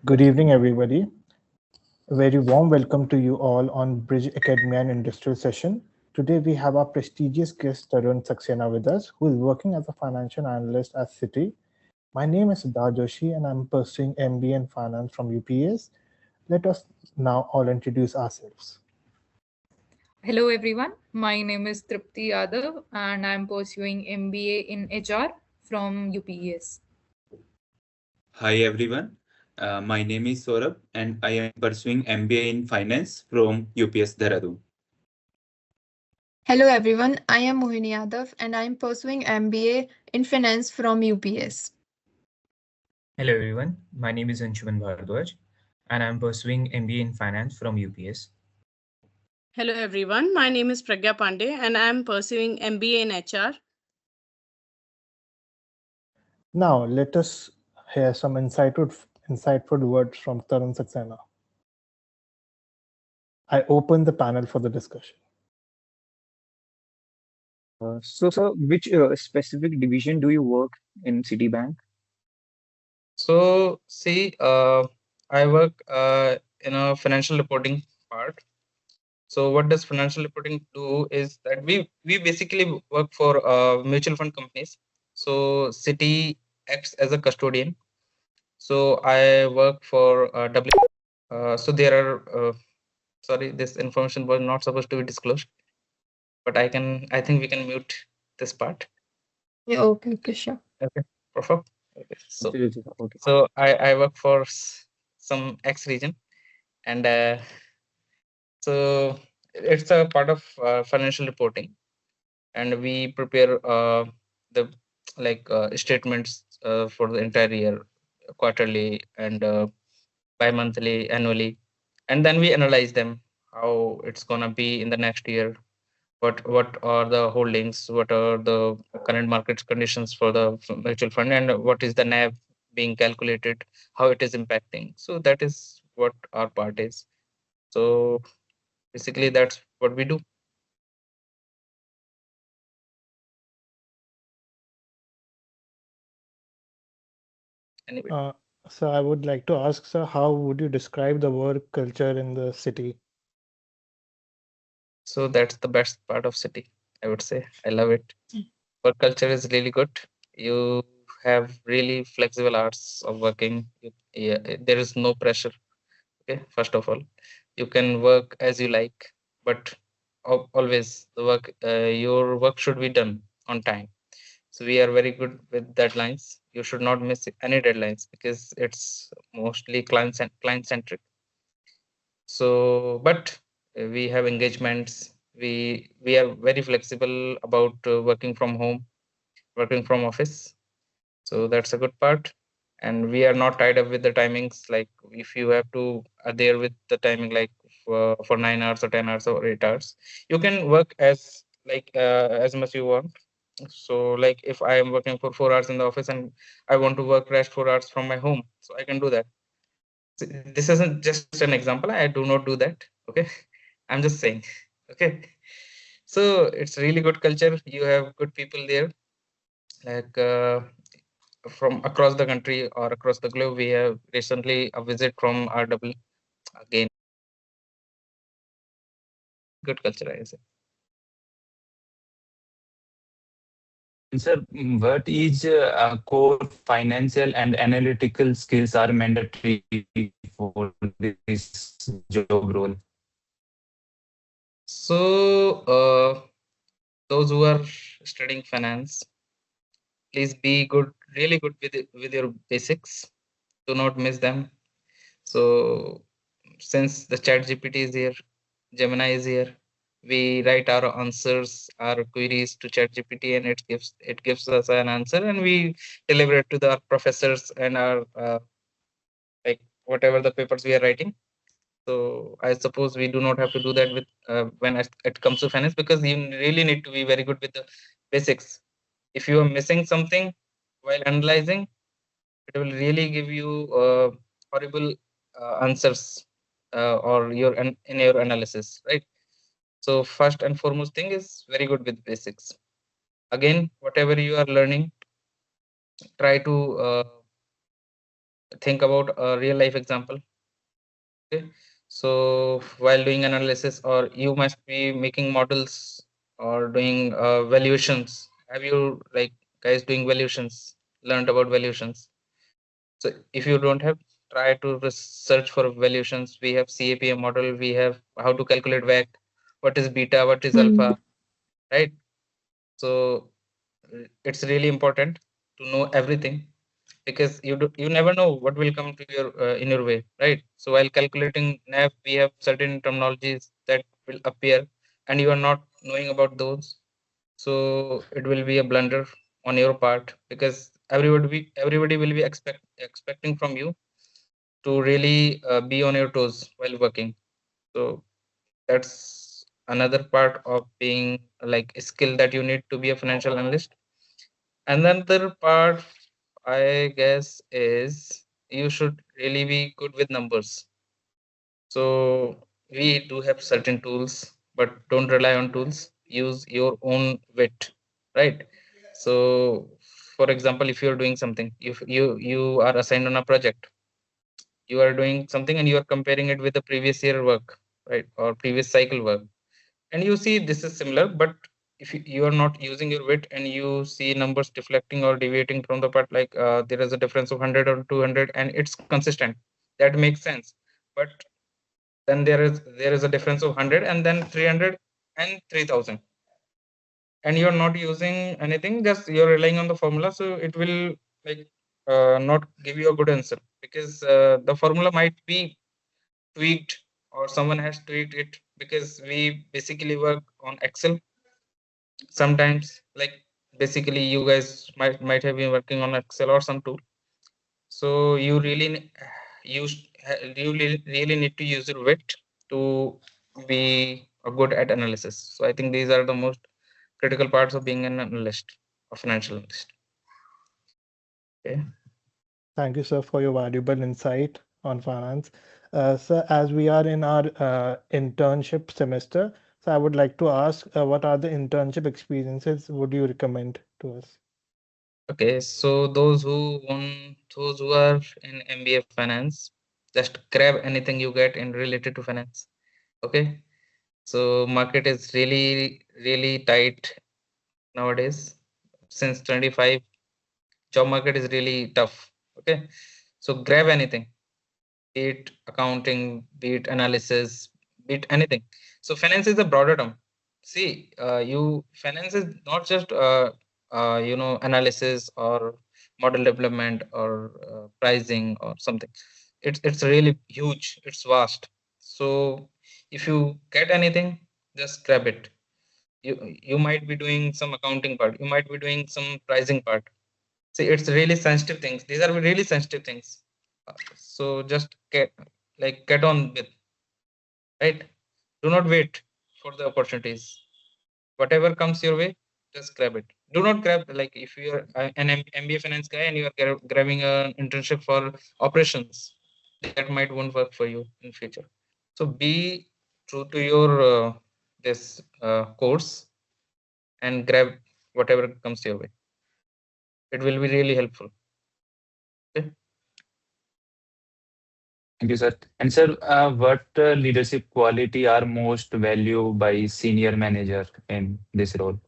Good evening, everybody. A very warm welcome to you all on Bridge Academy and Industrial Session. Today, we have our prestigious guest, Tarun Saxena, with us, who is working as a financial analyst at Citi. My name is Siddharth Joshi, and I'm pursuing MBA in Finance from UPS. Let us now all introduce ourselves. Hello everyone, my name is Tripti Yadav and I am pursuing MBA in HR from UPES. Hi everyone, my name is Saurabh and I am pursuing MBA in Finance from UPS Dehradun. Hello everyone, I am Mohini Yadav and I am pursuing MBA in Finance from UPS. Hello everyone, my name is Anshuman Bharadwaj and I am pursuing MBA in Finance from UPS. Hello everyone, my name is Pragya Pandey and I am pursuing MBA in HR. Now, let us hear some insightful words from Tarun Saxena. I open the panel for the discussion. Sir, which specific division do you work in Citibank? So, see, I work in a financial reporting part. So, what does financial reporting do is that we basically work for mutual fund companies. So, Citi acts as a custodian. So, I work for W. So, there are sorry, this information was not supposed to be disclosed, but I think we can mute this part. Yeah, okay, sure. Okay, perfect. Okay, Okay. so I work for some X region, and so it's a part of financial reporting, and we prepare the statements for the entire year, quarterly and bi-monthly, annually, and then we analyze them, how it's gonna be in the next year, what are the holdings, what are the current market conditions for the mutual fund, and what is the NAV being calculated, how it is impacting. So that is what our part is. So basically that's what we do. Anyway, So I would like to ask, sir, how would you describe the work culture in the city? so that's the best part of Citi, I would say. I love it. Work culture is really good. You have really flexible hours of working. Yeah, there is no pressure. Okay, first of all, you can work as you like, but always the work, your work should be done on time. So we are very good with deadlines. You should not miss any deadlines because it's mostly client centric. So, but we have engagements. We are very flexible about working from home, working from office. So that's a good part. And we are not tied up with the timings. Like if you have to adhere with the timing, like for 9 hours or 10 hours or 8 hours, you can work as much you want. So like if I am working for 4 hours in the office and I want to work rest 4 hours from my home, so I can do that. This isn't just an example. I do not do that. Okay, I'm just saying. Okay, so it's really good culture. You have good people there, like from across the country or across the globe. We have recently a visit from RW. Again, good culture, I say. Sir, what is core financial and analytical skills are mandatory for this job role? So those who are studying finance, please be good, really good with your basics. Do not miss them. So since the chat GPT is here, Gemini is here, we write our answers, our queries to chat GPT, and it gives us an answer, and we deliver it to the professors and our like whatever the papers we are writing. So I suppose we do not have to do that with when it comes to finance, because you really need to be very good with the basics. If you are missing something while analyzing, it will really give you horrible answers or in your analysis, right? So first and foremost thing is very good with basics. Again, whatever you are learning, try to think about a real life example. Okay, so while doing analysis, or you must be making models or doing valuations. Have you like guys doing valuations? Learned about valuations? So if you don't have, try to search for valuations. We have CAPM model. We have how to calculate WACC. What is beta? What is alpha? Right. So it's really important to know everything, because you never know what will come to your in your way, right? So while calculating NAV, we have certain terminologies that will appear, and you are not knowing about those. So it will be a blunder on your part, because everybody will be expecting from you to really be on your toes while working. So that's another part of being like a skill that you need to be a financial analyst. Another part, I guess, is you should really be good with numbers. So we do have certain tools, but don't rely on tools. Use your own wit, right? So, for example, if you're doing something, if you are assigned on a project, you are doing something and you are comparing it with the previous year work, right, or previous cycle work, and you see this is similar, but if you are not using your wit and you see numbers deflecting or deviating from the part, like there is a difference of 100 or 200 and it's consistent, that makes sense. But then there is a difference of 100 and then 300 and 3000, and you're not using anything, just you're relying on the formula, so it will like not give you a good answer, because the formula might be tweaked, or someone has tweaked it, because we basically work on Excel sometimes. Like basically you guys might have been working on Excel or some tool, so you really really need to use your wit to be good at analysis. So I think these are the most critical parts of being an analyst or financial analyst. Okay. Thank you, sir, for your valuable insight on finance. Sir, as we are in our internship semester, so I would like to ask, what are the internship experiences would you recommend to us? Okay, so those who are in MBA finance, just grab anything you get in related to finance. Okay, so market is really tight nowadays. Since 25, job market is really tough. Okay, so grab anything, be it accounting, be it analysis, be it anything. So finance is a broader term. See, you finance is not just analysis or model development or pricing or something. It's really huge. It's vast. So if you get anything, just grab it. You might be doing some accounting part. You might be doing some pricing part. See, it's really sensitive things. These are really sensitive things. So just get on with, right. Do not wait for the opportunities. Whatever comes your way, just grab it. Do not grab, like if you are an MBA finance guy and you are grabbing an internship for operations, that might won't work for you in future. So be true to your this course and grab whatever comes your way. It will be really helpful. Okay. Thank you, sir. And sir, what leadership quality are most valued by senior manager in this role?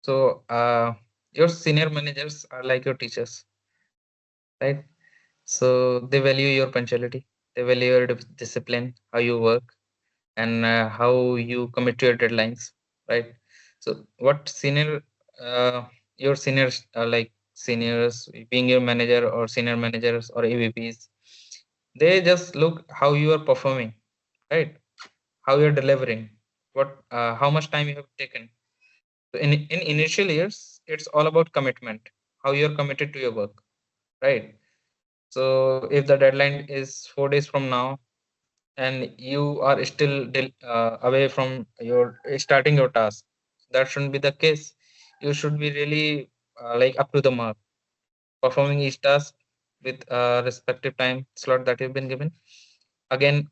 So your senior managers are like your teachers, right? So they value your punctuality, they value your discipline, how you work, and how you commit to your deadlines, right? So what your seniors are like, seniors being your manager or senior managers or AVPs, they just look how you are performing, right? How you're delivering, how much time you have taken. So in initial years, it's all about commitment, how you're committed to your work, right? So if the deadline is 4 days from now and you are still away from your starting your task, that shouldn't be the case. You should be really like up to the mark, performing each task with respective time slot that you've been given. Again,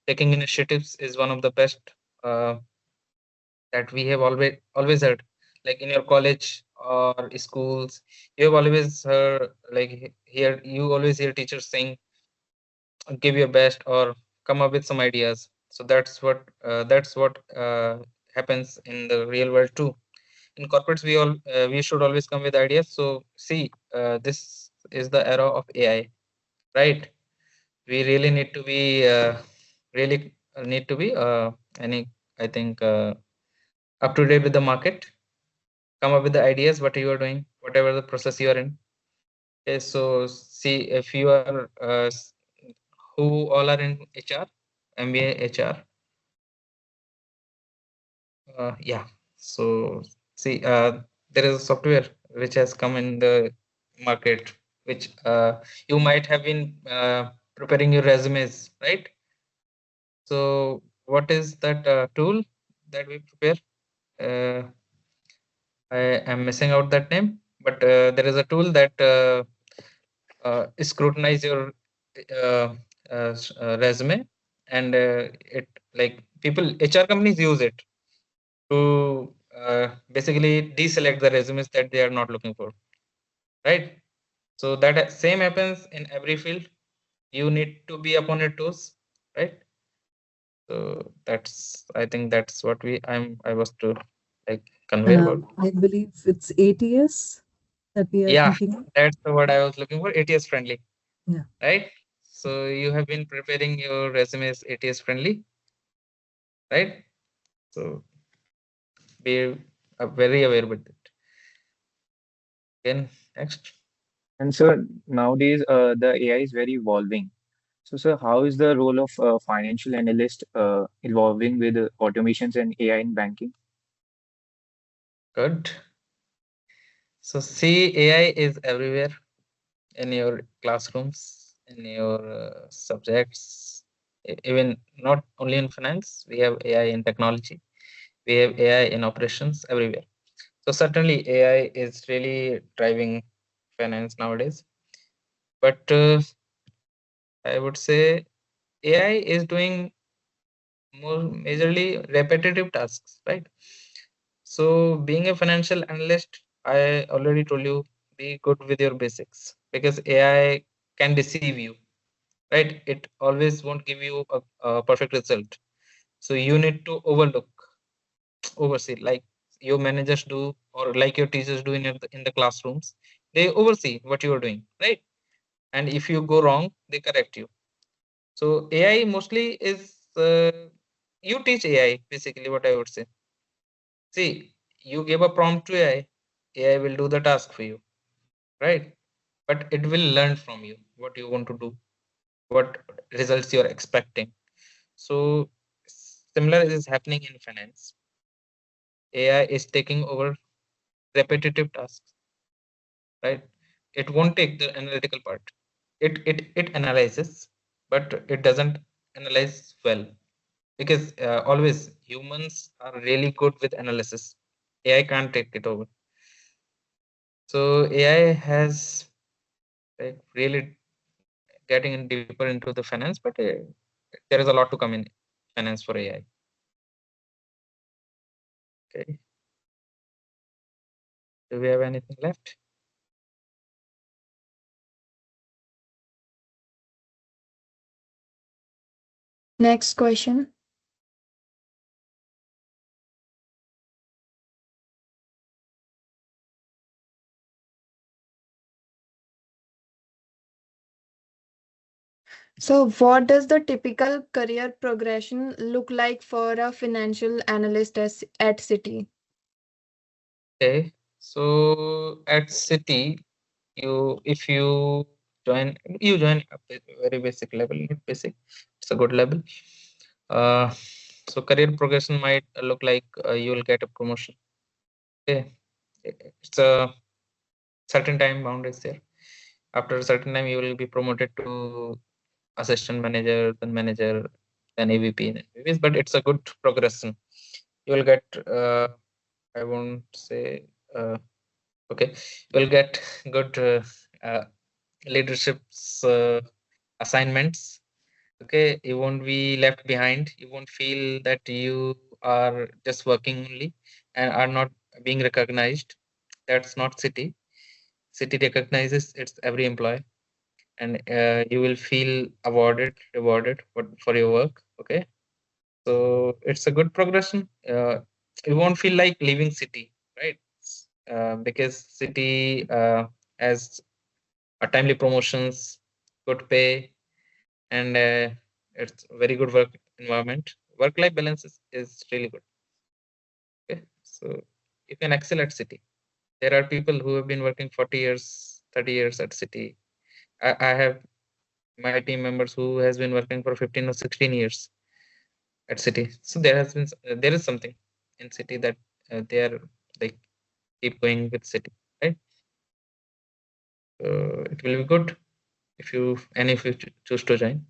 taking initiatives is one of the best that we have always heard. Like in your college or schools, you have always heard you always hear teachers saying, give your best or come up with some ideas. So that's what happens in the real world too. In corporates, we should always come with ideas. So see, this is the era of AI, right? We really need to be really need to be any I think up to date with the market, come up with the ideas what you are doing, whatever the process you are in. Okay, so see if you are who all are in HR, MBA HR. Yeah. So see, there is a software which has come in the market, which you might have been preparing your resumes, right? So what is that tool that we prepare? I am missing out that name, but there is a tool that scrutinize your uh, resume, and it like people HR companies use it to basically deselect the resumes that they are not looking for, right? So that same happens in every field. You need to be upon your toes, right? So that's I think that's what I was to like convey about. I believe it's ATS that we are Yeah, thinking of. that's the word I was looking for. ATS friendly, Yeah. right? So you have been preparing your resumes ATS friendly, right? So be very aware with it. Again, next. And so nowadays, the AI is very evolving. So, sir, how is the role of financial analyst evolving with automations and AI in banking? Good. So see, AI is everywhere in your classrooms, in your subjects, even not only in finance. We have AI in technology. We have AI in operations everywhere. So certainly, AI is really driving finance nowadays. But I would say AI is doing more majorly repetitive tasks, right? So being a financial analyst, I already told you, be good with your basics because AI can deceive you, right? It always won't give you a perfect result. So you need to oversee, like your managers do, or like your teachers do in the classrooms. They oversee what you are doing, right? And if you go wrong, they correct you. So AI mostly is you teach AI basically. What I would say, see, you give a prompt to AI will do the task for you, right? But it will learn from you what you want to do, what results you're expecting. So similar is happening in finance. AI is taking over repetitive tasks, right? It won't take the analytical part. It analyzes, but it doesn't analyze well because always humans are really good with analysis. AI can't take it over. So AI has like really getting in deeper into the finance, but there is a lot to come in finance for AI. Okay. Do we have anything left? Next question. So, what does the typical career progression look like for a financial analyst at Citi? Okay. So at City, if you join a very basic level, not basic, it's a good level. Uh, so career progression might look like you will get a promotion. Okay, it's a certain time bound is there. After a certain time, you will be promoted to assistant manager, then manager, then AVP, then AVPs, but it's a good progression. You will get, I won't say, okay, you will get good leaderships assignments. Okay, you won't be left behind. You won't feel that you are just working only and are not being recognized. That's not city. City recognizes its every employee, and you will feel rewarded for your work. Okay, so it's a good progression. You won't feel like leaving city, right? Because city has a timely promotions, good pay, and it's very good work environment. Work life balance is really good. Okay, so you can excel at city. There are people who have been working 40 years, 30 years at city. I have my team members who has been working for 15 or 16 years at city. So there is something in city that they are like keep going with city, right? It will be good if you choose to join.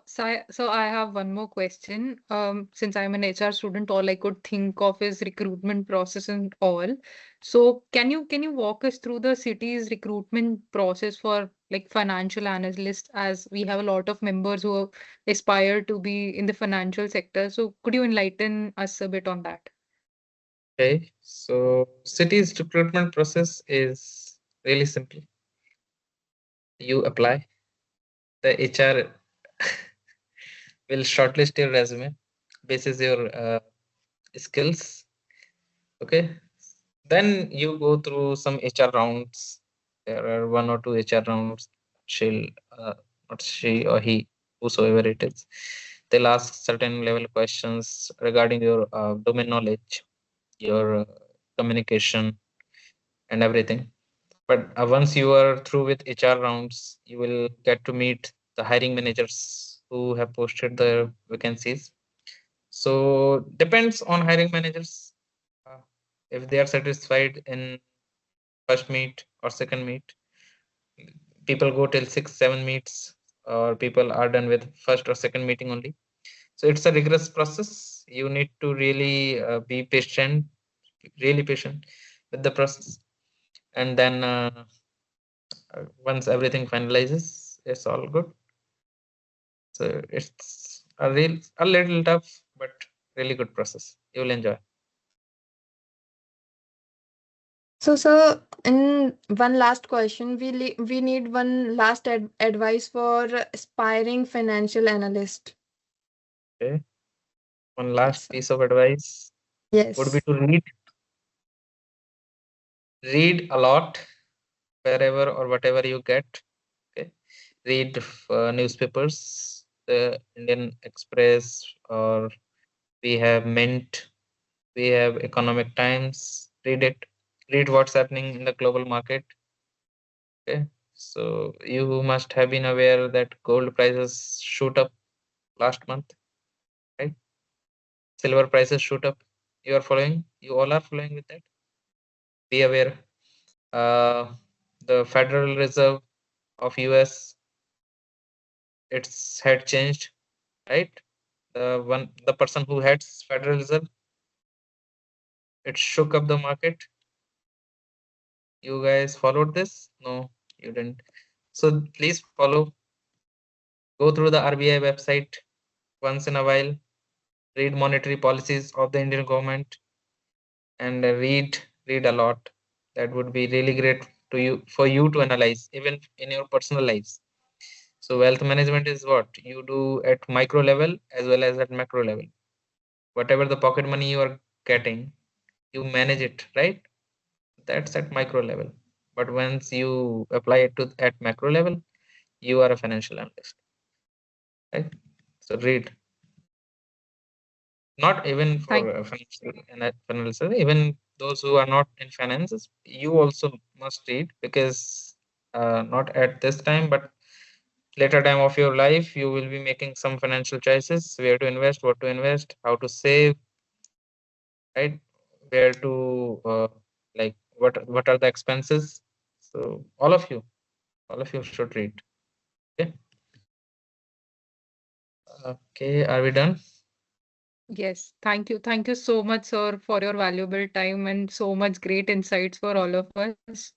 So I have one more question. Since I'm an HR student, all I could think of is recruitment process and all. So can you walk us through the city's recruitment process for like financial analysts, as we have a lot of members who aspire to be in the financial sector. So could you enlighten us a bit on that? Okay, so city's recruitment process is really simple. You apply, the HR will shortlist your resume basis your skills. Okay, then you go through some HR rounds. There are one or two HR rounds. She'll, not she or he, whosoever it is, they'll ask certain level questions regarding your domain knowledge, your communication, and everything. But once you are through with HR rounds, you will get to meet the hiring managers who have posted the vacancies. So depends on hiring managers. Uh, if they are satisfied in first meet or second meet, people go till 6 7 meets, or people are done with first or second meeting only. So it's a rigorous process. You need to really be patient, really patient with the process, and then once everything finalizes, it's all good. So it's a little tough, but really good process. You'll enjoy. So, sir, in one last question, we need one last advice for aspiring financial analyst. Okay. One Yes, last sir. piece of advice would be Yes. to read a lot wherever or whatever you get. Okay, read newspapers, the Indian Express, or we have Mint, we have Economic Times. Read it. Read what's happening in the global market. Okay, so you must have been aware that gold prices shoot up last month, right? Silver prices shoot up. You are following. You all are following with that. Be aware. Uh, the Federal Reserve of US, its head changed, right? The person who heads Federal Reserve, it shook up the market. You guys followed this? No, you didn't. So please follow. Go through the RBI website once in a while. Read monetary policies of the Indian government, and read a lot. That would be really great to you for you to analyze even in your personal lives. So wealth management is what you do at micro level as well as at macro level. Whatever the pocket money you are getting, you manage it, right? That's at micro level. But once you apply it to at macro level, you are a financial analyst, right? So read. Not even Thank for financial analysis, even those who are not in finances, you also must read, because not at this time, but later time of your life, you will be making some financial choices: where to invest, what to invest, how to save, right? Where to like what are the expenses. So all of you should read. Okay. Okay, are we done? Yes, thank you. Thank you so much, sir, for your valuable time and so much great insights for all of us.